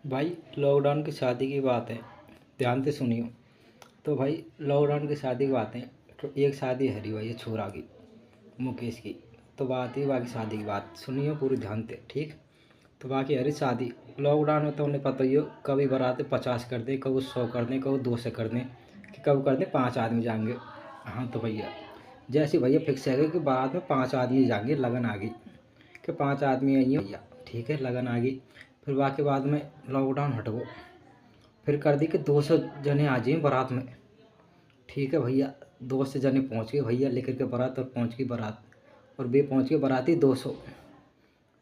भाई लॉकडाउन की शादी की बात है, ध्यान से सुनियो। तो भाई लॉकडाउन की शादी की बात है। तो एक शादी है रही भाई, ये छोरा की, मुकेश की। तो बात ही बाकी शादी की बात सुनियो पूरी ध्यान से, ठीक। तो बाकी हरी शादी लॉकडाउन में तो उन्हें पता ही हो, कभी बराते 50 कर दें, कभी 100 कर दें, कभी 200 कर दें, कि कब कर दें 5 आदमी जाएंगे। हाँ तो भैया जैसे भैया फिक्स है कि बारात में 5 आदमी जाएंगे, लगन आ गई कि 5 आदमी आई हैं भैया, ठीक है, लगन आ गई। फिर बाकी बाद में लॉकडाउन हट गो, फिर कर दी कि 200 जने आ जाइए बारात में, ठीक है भैया। 200 जने पहुंच गए भैया लेकर के बारात, और पहुंच गई बारात, और वे पहुंच गए बाराती 200,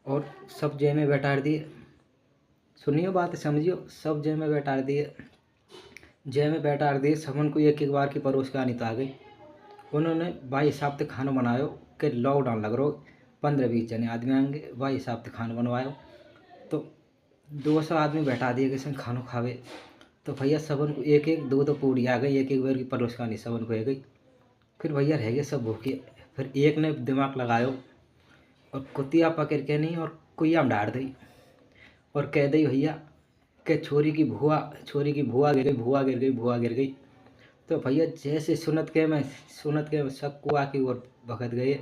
और सब जय में बैठा दिए। सुनियो बात समझियो, सब जय में बैठा दिए, जय में बैठा दिए। सबन को एक एक बार की परोस के आनी तो आ गई। उन्होंने भाई हिसाब से खाना बनायो कि लॉकडाउन लग रहा, 15-20 जने आदमी आएंगे, भाई हिसाब से खाना बनवायो। तो 200 आदमी बैठा दिए कि खाना खावे। तो भैया सबन को एक एक दो दो पूड़ी आ गई, एक एक बार की परोसकानी सबन को हो गई। फिर भैया रह गए सब भूखे। फिर एक ने दिमाग लगायो और कुतिया पकड़ के नहीं, और कुइया में डाल दी, और कह दी भैया कि छोरी की भुआ गिर गई, भुआ गिर गई, भुआ गिर गई। तो भैया जैसे सुनत के मैं सब कुआ की ओर भगत गए।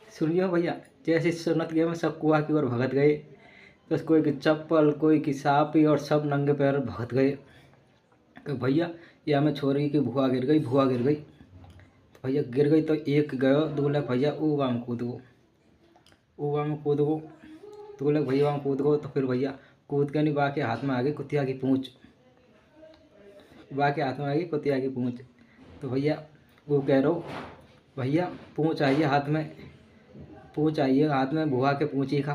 सुनियो भैया, जैसे सुनत के मैं सब कुआ की ओर भगत गए। तो कोई की चप्पल, कोई की सापी, और सब नंगे पैर भगत गए कि भैया ये हमें छोरी की भुआ गिर गई, भुआ गिर गई। तो भैया गिर गई तो एक गयो, दो बोला भैया ऊवा में कूद गो, ऊवा में कूद गो। तो बोले भैया वहाँ कूद गो। तो फिर भैया कूद के नहीं, बाकी हाथ में आ गई कुतिया की पूँछ, बाकी हाथ में आ गई कुतिया की पूँछ। तो भैया वो कह रहा भैया पूँछ आइए हाथ में, पूँछ आइए हाथ में भुआ के पूँछी का,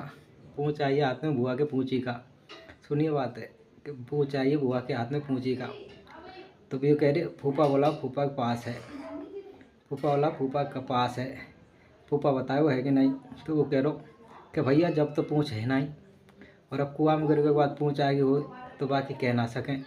पूँछ आइए हाथ में भुआ के पूँछी का। सुनिए बात है कि पूँछ आइए भुआ के हाथ में पूँछी का। तो भी कह रहे फूफा बोला फूफा के पास है, फूफा बोला फूफा के पास है, फूफा बताए वो है कि नहीं। तो वो कह रहा कि भैया जब तो पूँछ है नहीं, और अब कुआं में गिर के बाद पूँछ आएगी हो, तो बाकी कह ना सकें।